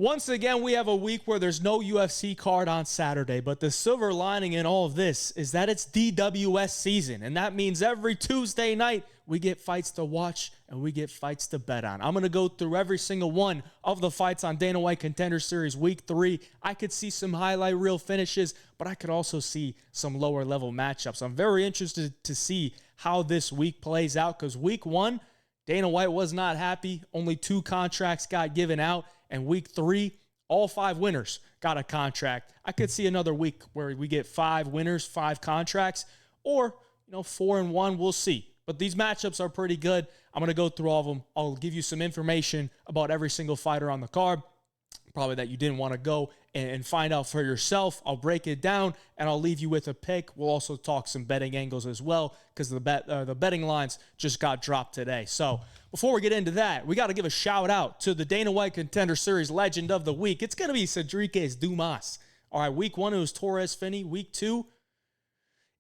Once again, we have a week where there's no UFC card on Saturday, but the silver lining in all of this is that it's DWS season, and that means every Tuesday night we get fights to watch and we get fights to bet on. I'm going to go through every single one of the fights on Dana White Contender Series Week 3. I could see some highlight reel finishes, but I could also see some lower level matchups. I'm very interested to see how this week plays out because Week 1, Dana White was not happy. Only 2 contracts got given out. And Week 3, all 5 winners got a contract. I could see another week where we get 5 winners, 5 contracts, or 4 and 1. We'll see. But these matchups are pretty good. I'm going to go through all of them. I'll give you some information about every single fighter on the card, probably that you didn't want to go and find out for yourself. I'll break it down, and I'll leave you with a pick. We'll also talk some betting angles as well because the betting lines just got dropped today. So before we get into that, we got to give a shout out to the Dana White Contender Series Legend of the Week. It's going to be Cedriques Dumas. All right, Week 1, it was Torres Finney. Week 2,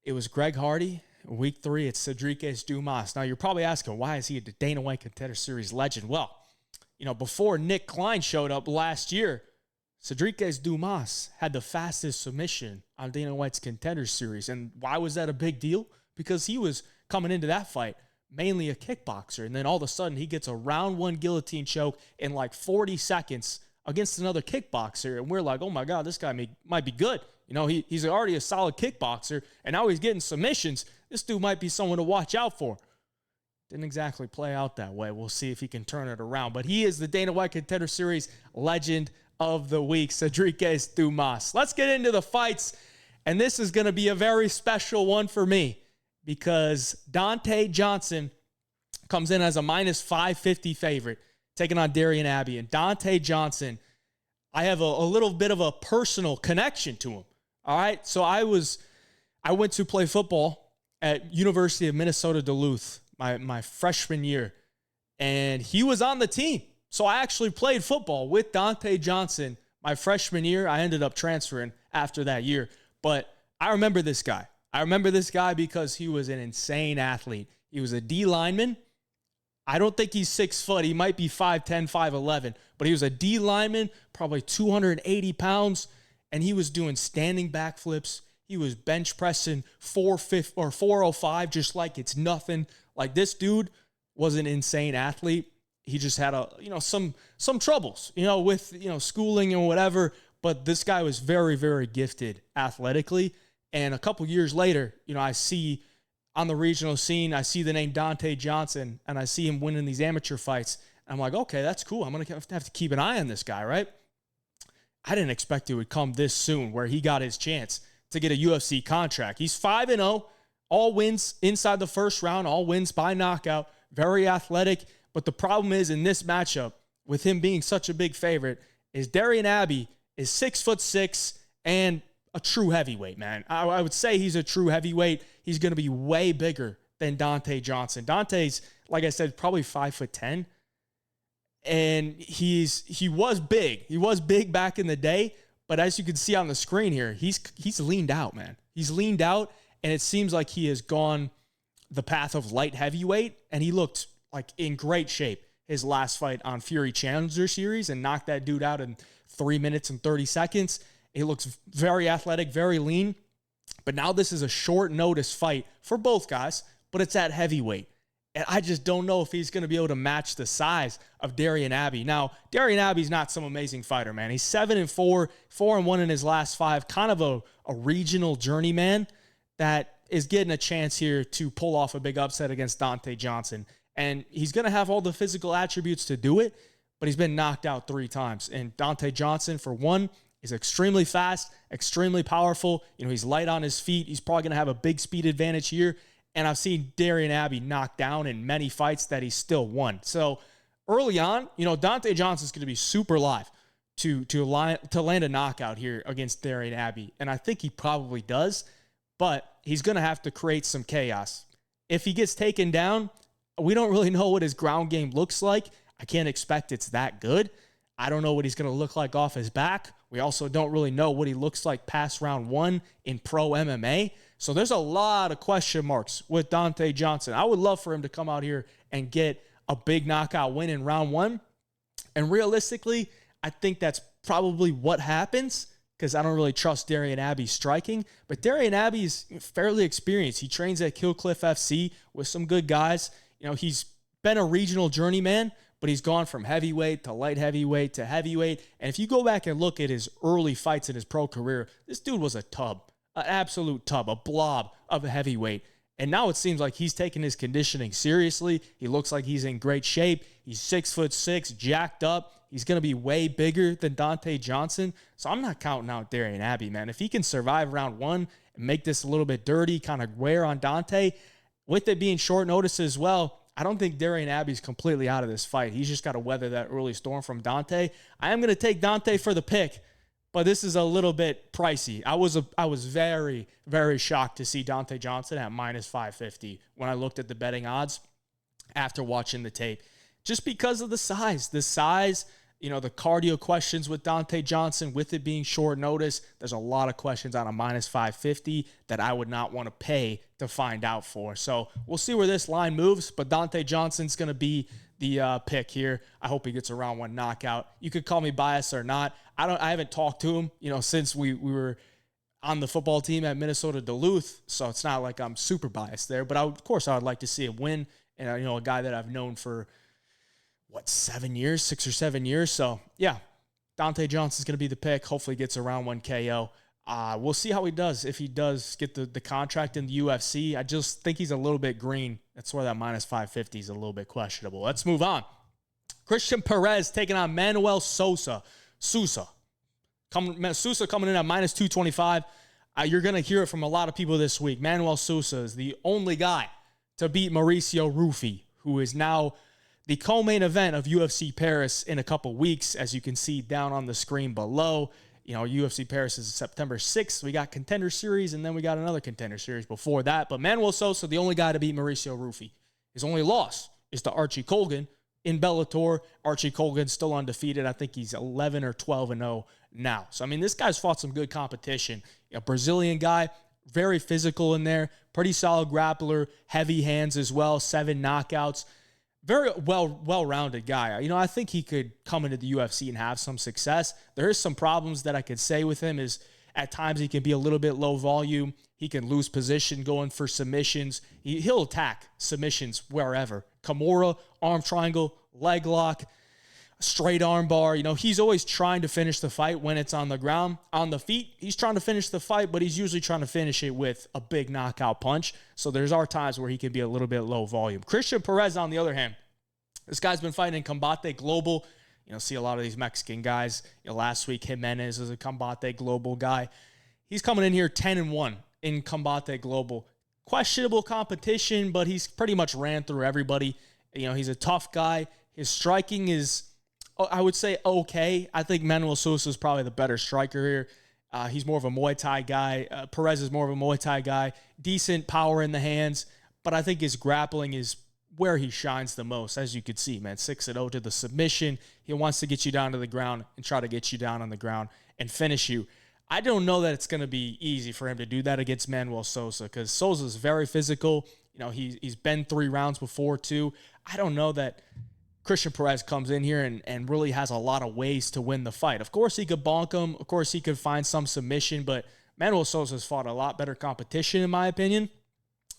it was Greg Hardy. Week 3, it's Cedriques Dumas. Now, you're probably asking, why is he the Dana White Contender Series Legend? Well, before Nick Klein showed up last year, Cedriques Dumas had the fastest submission on Dana White's Contender Series. And why was that a big deal? Because he was coming into that fight mainly a kickboxer. And then all of a sudden, he gets a round 1 guillotine choke in like 40 seconds against another kickboxer. And we're like, oh my God, this guy might be good. He's already a solid kickboxer, and now he's getting submissions. This dude might be someone to watch out for. Didn't exactly play out that way. We'll see if he can turn it around. But he is the Dana White Contender Series Legend of the Week, Cedriques Dumas. Let's get into the fights. And this is going to be a very special one for me because Donte Johnson comes in as a minus 550 favorite, taking on Darion Abbey. And Donte Johnson, I have a little bit of a personal connection to him. All right. So I went to play football at University of Minnesota Duluth my freshman year, and he was on the team. So I actually played football with Donte Johnson my freshman year. I ended up transferring after that year, but I remember this guy. I remember this guy because he was an insane athlete. He was a D lineman. I don't think he's 6 foot. He might be 5'10", 5'11", but he was a D lineman, probably 280 pounds, and he was doing standing backflips. He was bench pressing 405 just like it's nothing. Like, this dude was an insane athlete. He just had some troubles, with schooling and whatever. But this guy was very, very gifted athletically. And a couple years later, I see on the regional scene, I see the name Donte Johnson, and I see him winning these amateur fights. And I'm like, okay, that's cool. I'm going to have to keep an eye on this guy, right? I didn't expect it would come this soon where he got his chance to get a UFC contract. He's 5-0, all wins inside the first round, all wins by knockout, very athletic. But the problem is in this matchup, with him being such a big favorite, is Darion Abbey is 6'6" and a true heavyweight, man. I would say he's a true heavyweight. He's going to be way bigger than Donte Johnson. Donte's, like I said, probably 5'10", and he was big. He was big back in the day, but as you can see on the screen here, he's leaned out, man. He's leaned out, and it seems like he has gone the path of light heavyweight, and he looked like in great shape his last fight on Fury Challenger Series and knocked that dude out in 3 minutes and 30 seconds. He looks very athletic, very lean. But now this is a short notice fight for both guys, but it's at heavyweight. And I just don't know if he's going to be able to match the size of Darion Abbey. Now, Darion Abbey's not some amazing fighter, man. He's 7-4, 4-1 in his last 5, kind of a regional journeyman that is getting a chance here to pull off a big upset against Donte Johnson. And he's going to have all the physical attributes to do it, but he's been knocked out 3 times. And Donte Johnson, for one, is extremely fast, extremely powerful. He's light on his feet. He's probably going to have a big speed advantage here. And I've seen Darion Abbey knocked down in many fights that he still won. So early on, Donte Johnson's going to be super live to land a knockout here against Darion Abbey. And I think he probably does, but he's going to have to create some chaos. If he gets taken down, we don't really know what his ground game looks like. I can't expect it's that good. I don't know what he's going to look like off his back. We also don't really know what he looks like past round 1 in pro MMA. So there's a lot of question marks with Donte Johnson. I would love for him to come out here and get a big knockout win in round 1. And realistically, I think that's probably what happens, because I don't really trust Darion Abbey striking. But Darion Abbey is fairly experienced. He trains at Killcliff FC with some good guys. He's been a regional journeyman, but he's gone from heavyweight to light heavyweight to heavyweight. And if you go back and look at his early fights in his pro career, this dude was a tub, an absolute tub, a blob of a heavyweight. And now it seems like he's taking his conditioning seriously. He looks like he's in great shape. He's 6'6", jacked up. He's going to be way bigger than Donte Johnson. So I'm not counting out Darion Abbey, man. If he can survive round one and make this a little bit dirty, kind of wear on Donte, with it being short notice as well, I don't think Darion Abbey's completely out of this fight. He's just got to weather that early storm from Donte. I am going to take Donte for the pick, but this is a little bit pricey. I was very, very shocked to see Donte Johnson at minus 550 when I looked at the betting odds after watching the tape, just because of the size. The size, the cardio questions with Donte Johnson, with it being short notice, there's a lot of questions on a minus 550 that I would not want to pay to find out for. So we'll see where this line moves, but Donte Johnson's going to be the pick here. I hope he gets a round one knockout. You could call me biased or not. I haven't talked to him, since we were on the football team at Minnesota Duluth, so it's not like I'm super biased there, but of course I would like to see him win, and a guy that I've known for 6 or 7 years. So yeah, Donte Johnson's going to be the pick. Hopefully gets a round one KO. We'll see how he does. If he does get the contract in the UFC, I just think he's a little bit green. That's why that minus 550 is a little bit questionable. Let's move on. Christian Perez taking on Manoel Sousa. Sousa coming in at minus 225. You're going to hear it from a lot of people this week. Manoel Sousa is the only guy to beat Marcio Rufi, who is now the co-main event of UFC Paris in a couple weeks, as you can see down on the screen below. UFC Paris is September 6th. We got Contender Series, and then we got another Contender Series before that. But Manoel Sousa, the only guy to beat Marcio Rufi. His only loss is to Archie Colgan in Bellator. Archie Colgan's still undefeated. I think he's 11 or 12-0 now. So, this guy's fought some good competition. A Brazilian guy, very physical in there, pretty solid grappler, heavy hands as well, 7 knockouts. Very well-rounded guy. I think he could come into the UFC and have some success. There is some problems that I could say with him is at times he can be a little bit low volume. He can lose position going for submissions. He'll attack submissions wherever. Kimura, arm triangle, leg lock, straight arm bar. He's always trying to finish the fight when it's on the ground. On the feet, he's trying to finish the fight, but he's usually trying to finish it with a big knockout punch. So there's times where he can be a little bit low volume. Christian Perez, on the other hand, this guy's been fighting in Combate Global. See a lot of these Mexican guys. Last week, Jimenez is a Combate Global guy. He's coming in here 10-1 in Combate Global. Questionable competition, but he's pretty much ran through everybody. He's a tough guy. His striking is, I would say, okay. I think Manoel Sousa is probably the better striker here. He's more of a Muay Thai guy. Perez is more of a Muay Thai guy. Decent power in the hands, but I think his grappling is where he shines the most. As you can see, man, 6-0 to the submission. He wants to get you down to the ground and try to get you down on the ground and finish you. I don't know that it's going to be easy for him to do that against Manoel Sousa, because Sousa is very physical. He's been 3 rounds before too. I don't know that Christian Perez comes in here and really has a lot of ways to win the fight. Of course, he could bonk him. Of course, he could find some submission, but Manoel Sousa's fought a lot better competition, in my opinion.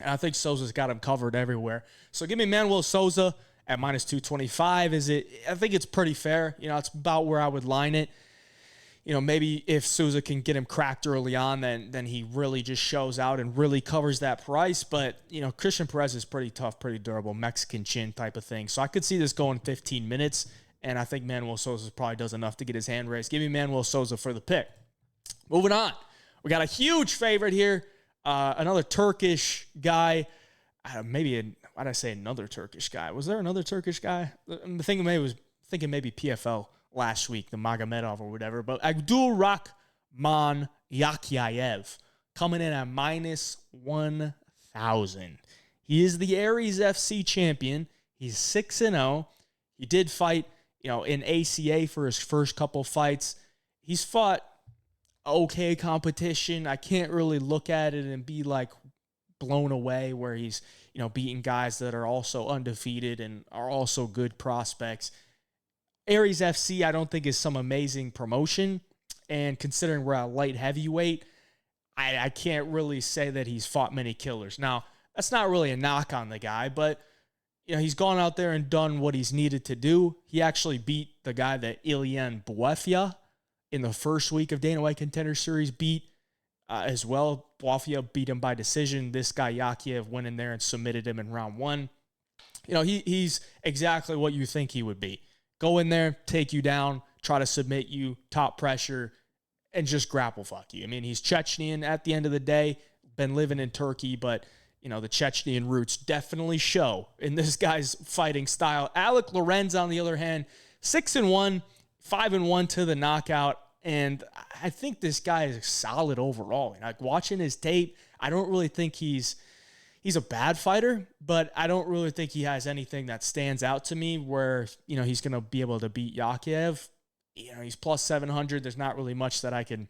And I think Sousa's got him covered everywhere. So give me Manoel Sousa at minus 225. I think it's pretty fair. It's about where I would line it. Maybe if Sousa can get him cracked early on, then he really just shows out and really covers that price. But, Christian Perez is pretty tough, pretty durable, Mexican chin type of thing. So I could see this going 15 minutes, and I think Manoel Sousa probably does enough to get his hand raised. Give me Manoel Sousa for the pick. Moving on. We got a huge favorite here. Another Turkish guy. Why did I say another Turkish guy? Was there another Turkish guy? I'm thinking maybe PFL last week, the Magomedov or whatever. But Abdulrakhman Yakhyaev coming in at minus 1,000. He is the Aries FC champion. He's 6-0. He did fight, in ACA for his first couple fights. He's fought okay competition. I can't really look at it and be like blown away where he's, beating guys that are also undefeated and are also good prospects. Aries FC, I don't think is some amazing promotion. And considering we're at light heavyweight, I can't really say that he's fought many killers. Now, that's not really a knock on the guy, but he's gone out there and done what he's needed to do. He actually beat the guy that Ilian Boafia in the first week of Dana White Contender Series beat as well. Boafia beat him by decision. This guy, Yakhyaev, went in there and submitted him in round one. He's exactly what you think he would be. Go in there, take you down, try to submit you, top pressure, and just grapple fuck you. I mean, he's Chechnyan at the end of the day, been living in Turkey, but, the Chechnyan roots definitely show in this guy's fighting style. Alik Lorenz, on the other hand, 6-1, 5-1 to the knockout, and I think this guy is solid overall. Like, watching his tape, I don't really think he's a bad fighter, but I don't really think he has anything that stands out to me where, he's going to be able to beat Yakhyaev. He's plus 700. There's not really much that I can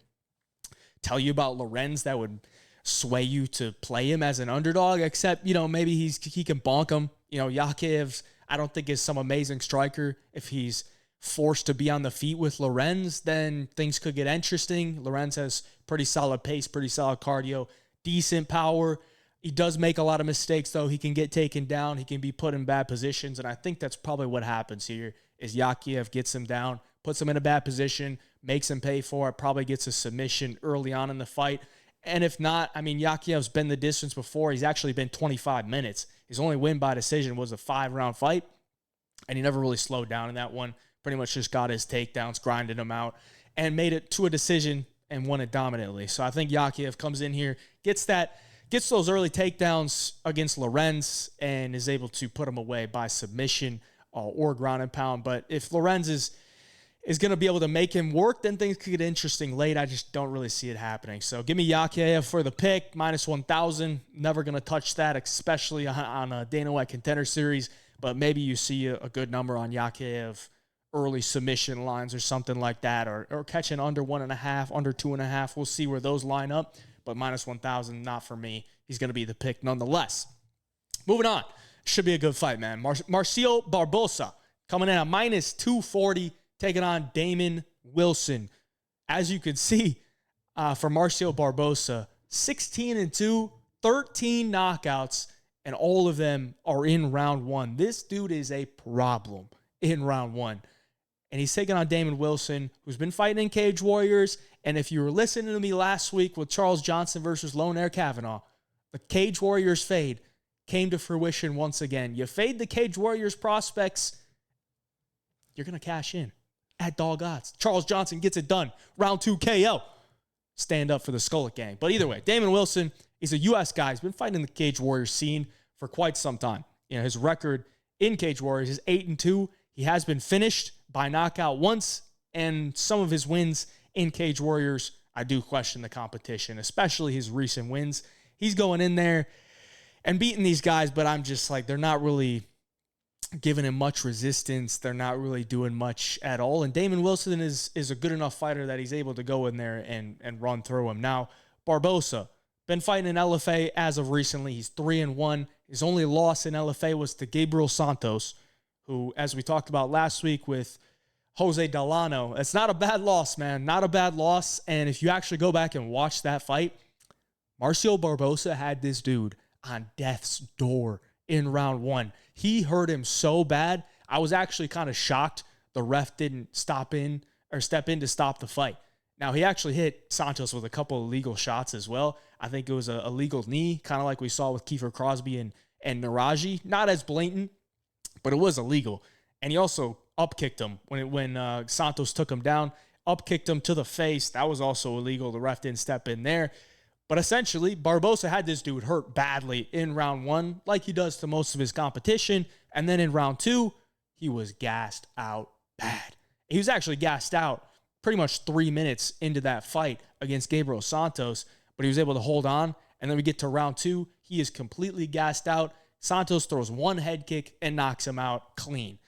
tell you about Lorenz that would sway you to play him as an underdog, except, maybe he can bonk him. Yakhyaev, I don't think is some amazing striker. If he's forced to be on the feet with Lorenz, then things could get interesting. Lorenz has pretty solid pace, pretty solid cardio, decent power. He does make a lot of mistakes, though. He can get taken down. He can be put in bad positions, and I think that's probably what happens here is Yakhyaev gets him down, puts him in a bad position, makes him pay for it, probably gets a submission early on in the fight. And if not, Yakhyaev's been the distance before. He's actually been 25 minutes. His only win by decision was a 5-round fight, and he never really slowed down in that one. Pretty much just got his takedowns, grinded him out, and made it to a decision and won it dominantly. So I think Yakhyaev comes in here, gets those early takedowns against Lorenz, and is able to put him away by submission or ground and pound. But if Lorenz is going to be able to make him work, then things could get interesting late. I just don't really see it happening. So give me Yakhyaev for the pick, minus 1,000. Never going to touch that, especially on a Dana White Contender Series. But maybe you see a good number on Yakhyaev, early submission lines or something like that, or catching under 1.5, under 2.5. We'll see where those line up. But minus 1,000, not for me. He's going to be the pick nonetheless. Moving on. Should be a good fight, man. Marcio Barbosa coming in at minus 240, taking on Damon Wilson. As you can see, for Marcio Barbosa, 16-2, 13 knockouts, and all of them are in round one. This dude is a problem in round one. And he's taking on Damon Wilson, who's been fighting in Cage Warriors. And if you were listening to me last week with Charles Johnson versus Lone Air Kavanaugh, the Cage Warriors fade came to fruition once again. You fade the Cage Warriors prospects, you're going to cash in at dog odds. Charles Johnson gets it done. Round 2 KO. Stand up for the Skullet Gang. But either way, Damon Wilson, he's a U.S. guy. He's been fighting in the Cage Warriors scene for quite some time. His record in Cage Warriors is 8-2. He has been finished by knockout once, and some of his wins in Cage Warriors, I do question the competition, especially his recent wins. He's going in there and beating these guys, but I'm just like, they're not really giving him much resistance. They're not really doing much at all. And Damon Wilson is a good enough fighter that he's able to go in there and run through him. Now, Barbosa, been fighting in LFA as of recently. He's 3-1. His only loss in LFA was to Gabriel Santos, who, as we talked about last week with Jose Delano, it's not a bad loss, man. Not a bad loss. And if you actually go back and watch that fight, Marcio Barbosa had this dude on death's door in round one. He hurt him so bad, I was actually kind of shocked the ref didn't step in to stop the fight. Now, he actually hit Santos with a couple of legal shots as well. I think it was a legal knee, kind of like we saw with Kiefer Crosby and Naraji. Not as blatant, but it was illegal. And he also upkicked him when Santos took him down, upkicked him to the face. That was also illegal. The ref didn't step in there. But essentially, Barbosa had this dude hurt badly in round one, like he does to most of his competition. And then in round two, he was gassed out bad. He was actually gassed out pretty much 3 minutes into that fight against Gabriel Santos, but he was able to hold on. And then we get to round two. He is completely gassed out. Santos throws one head kick and knocks him out clean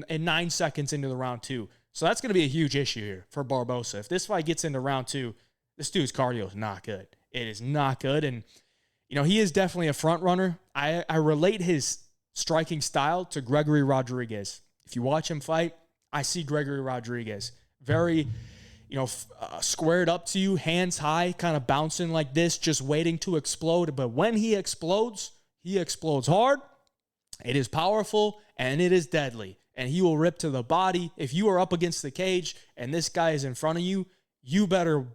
in 9 seconds into the round two. So that's going to be a huge issue here for Barbosa. If this fight gets into round two, this dude's cardio is not good. It is not good. And, he is definitely a front runner. I relate his striking style to Gregory Rodriguez. If you watch him fight, I see Gregory Rodriguez. Very, squared up to you, hands high, kind of bouncing like this, just waiting to explode. But when he explodes hard. It is powerful, and it is deadly. And he will rip to the body. If you are up against the cage and this guy is in front of you, you better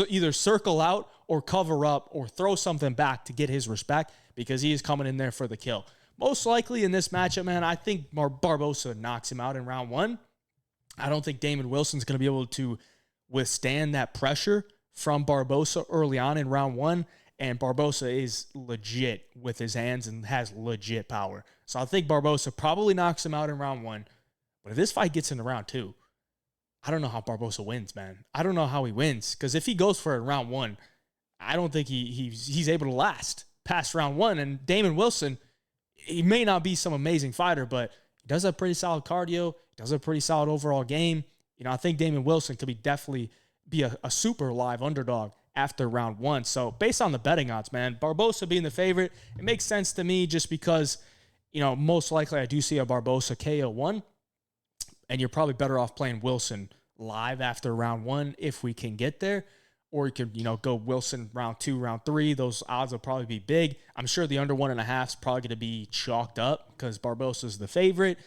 either circle out or cover up or throw something back to get his respect, because he is coming in there for the kill. Most likely in this matchup, man, I think Barbosa knocks him out in round 1. I don't think Damon Wilson's going to be able to withstand that pressure from Barbosa early on in round 1. And Barbosa is legit with his hands and has legit power. So I think Barbosa probably knocks him out in round 1. But if this fight gets into round 2, I don't know how Barbosa wins, man. I don't know how he wins. Because if he goes for it in round 1, I don't think he's able to last past round 1. And Damon Wilson, he may not be some amazing fighter, but he does have pretty solid cardio. He does have a pretty solid overall game. I think Damon Wilson could definitely be a super live underdog after round 1. So based on the betting odds, man, Barbosa being the favorite, it makes sense to me just because, most likely I do see a Barbosa KO 1, and you're probably better off playing Wilson live after round 1 if we can get there. Or you could, go Wilson round 2, round 3. Those odds will probably be big. I'm sure the under 1.5 is probably going to be chalked up because Barbosa's the favorite.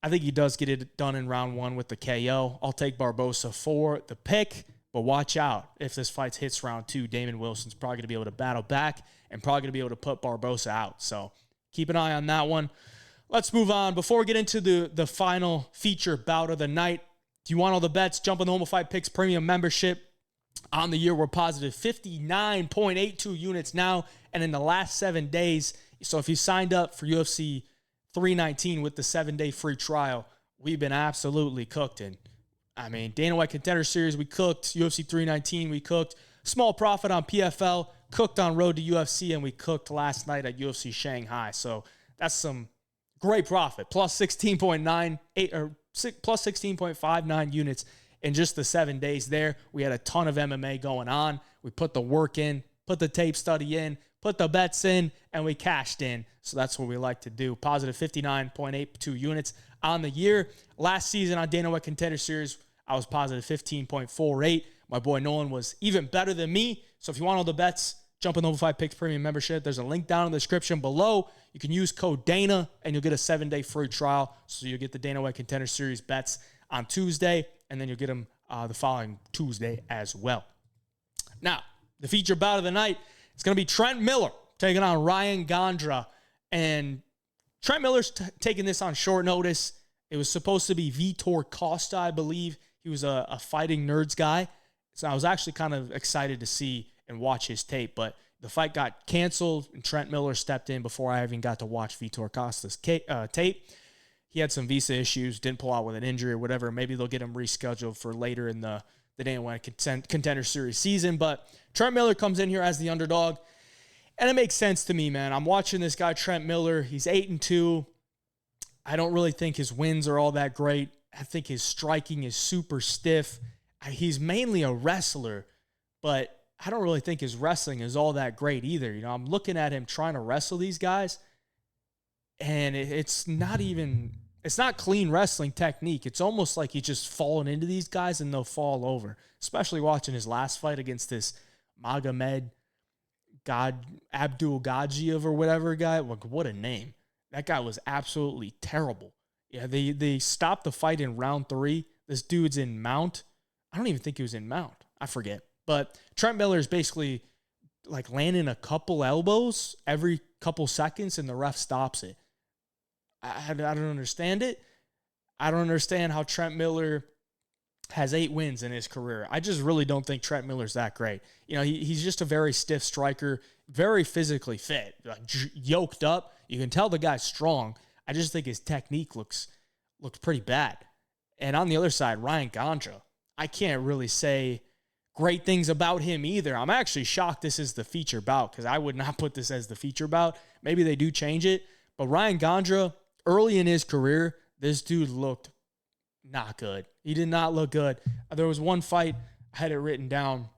I think he does get it done in round 1 with the KO. I'll take Barbosa for the pick. But watch out. If this fight hits round 2, Damon Wilson's probably going to be able to battle back and probably going to be able to put Barbosa out. So keep an eye on that one. Let's move on. Before we get into the final feature bout of the night, do you want all the bets? Jump on the Home of Fight Picks Premium membership. On the year, we're positive 59.82 units now. And in the last 7 days, so if you signed up for UFC 319 with the 7-day free trial, we've been absolutely cooked in. Dana White Contender Series, we cooked. UFC 319, we cooked. Small profit on PFL, cooked on Road to UFC, and we cooked last night at UFC Shanghai. So that's some great profit. Plus 16.98 or plus 16.59 units in just the 7 days there. We had a ton of MMA going on. We put the work in, put the tape study in, put the bets in, and we cashed in. So that's what we like to do. Positive 59.82 units on the year. Last season on Dana White Contender Series, I was positive 15.48. My boy Nolan was even better than me. So if you want all the bets, jump on the Home of Fight Picks Premium membership. There's a link down in the description below. You can use code Dana, and you'll get a 7-day free trial. So you'll get the Dana White Contender Series bets on Tuesday, and then you'll get them the following Tuesday as well. Now, the feature bout of the night is going to be Trent Miller taking on Ryan Gandra. And Trent Miller's taking this on short notice. It was supposed to be Vitor Costa, I believe. He was a Fighting Nerds guy. So I was actually kind of excited to see and watch his tape. But the fight got canceled, and Trent Miller stepped in before I even got to watch Vitor Costa's tape. He had some visa issues, didn't pull out with an injury or whatever. Maybe they'll get him rescheduled for later in the Dana White Contender Series season. But Trent Miller comes in here as the underdog. And it makes sense to me, man. I'm watching this guy, Trent Miller. He's 8-2. I don't really think his wins are all that great. I think his striking is super stiff. He's mainly a wrestler, but I don't really think his wrestling is all that great either. I'm looking at him trying to wrestle these guys, and it's not clean wrestling technique. It's almost like he's just falling into these guys and they'll fall over, especially watching his last fight against this Magomed Abdulrakhman or whatever guy. Like, what a name. That guy was absolutely terrible. Yeah, they stopped the fight in round 3. This dude's in mount. I don't even think he was in mount. I forget. But Trent Miller is basically like landing a couple elbows every couple seconds, and the ref stops it. I don't understand it. I don't understand how Trent Miller has 8 wins in his career. I just really don't think Trent Miller's that great. He's just a very stiff striker, very physically fit, like yoked up. You can tell the guy's strong. I just think his technique looks pretty bad. And on the other side, Ryan Gandra, I can't really say great things about him either. I'm actually shocked this is the feature bout because I would not put this as the feature bout. Maybe they do change it. But Ryan Gandra, early in his career, this dude looked not good. He did not look good. There was one fight, I had it written down,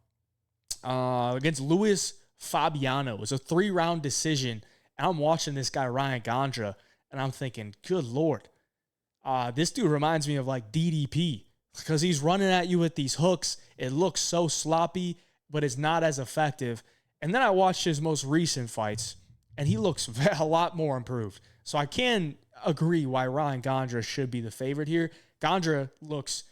against Luis Fabiano. It was a 3-round decision. And I'm watching this guy, Ryan Gandra, and I'm thinking, good Lord. This dude reminds me of like DDP because he's running at you with these hooks. It looks so sloppy, but it's not as effective. And then I watched his most recent fights, and he looks a lot more improved. So I can agree why Ryan Gandra should be the favorite here. Gandra looks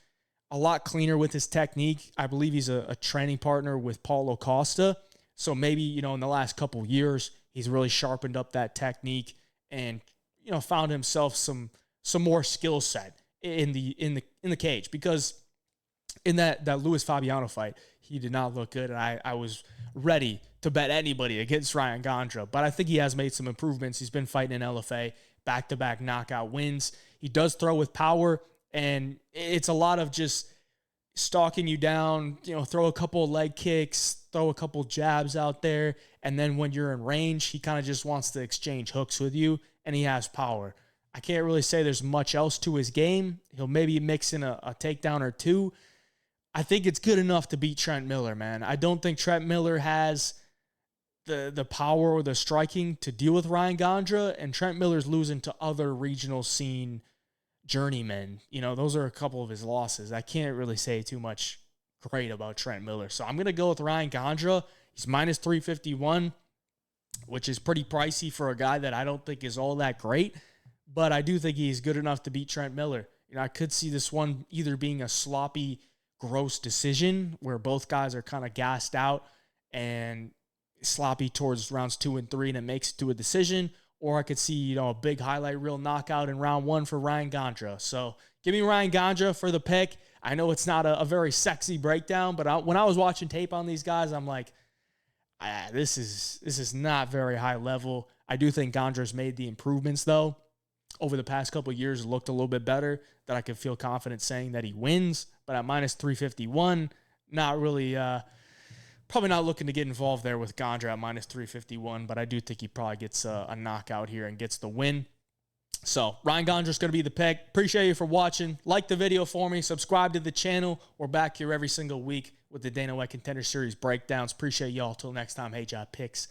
a lot cleaner with his technique. I believe he's a training partner with Paulo Costa. So maybe, in the last couple years, he's really sharpened up that technique and, found himself some more skill set in the cage, because in that Luis Fabiano fight, he did not look good. And I was ready to bet anybody against Ryan Gandra, but I think he has made some improvements. He's been fighting in LFA, back-to-back knockout wins. He does throw with power, and it's a lot of just stalking you down, throw a couple of leg kicks, throw a couple jabs out there, and then when you're in range, he kind of just wants to exchange hooks with you, and he has power. I can't really say there's much else to his game. He'll maybe mix in a takedown or two. I think it's good enough to beat Trent Miller, man. I don't think Trent Miller has the power or the striking to deal with Ryan Gandra, and Trent Miller's losing to other regional scene journeymen. Those are a couple of his losses. I can't really say too much great about Trent Miller. So I'm going to go with Ryan Gandra. He's minus 351, which is pretty pricey for a guy that I don't think is all that great, but I do think he's good enough to beat Trent Miller. I could see this one either being a sloppy, gross decision where both guys are kind of gassed out and sloppy towards rounds 2 and 3 and it makes it to a decision, or I could see, a big highlight reel knockout in round 1 for Ryan Gandra. So give me Ryan Gandra for the pick. I know it's not a very sexy breakdown, but when I was watching tape on these guys, I'm like, this is not very high level. I do think Gandra's made the improvements, though. Over the past couple of years, looked a little bit better, that I could feel confident saying that he wins. But at minus 351, not really, probably not looking to get involved there with Gandra at minus 351, but I do think he probably gets a knockout here and gets the win. So Ryan Gandra's going to be the pick. Appreciate you for watching. Like the video for me. Subscribe to the channel. We're back here every single week with the Dana White Contender Series breakdowns. Appreciate y'all. Till next time, hey, job picks.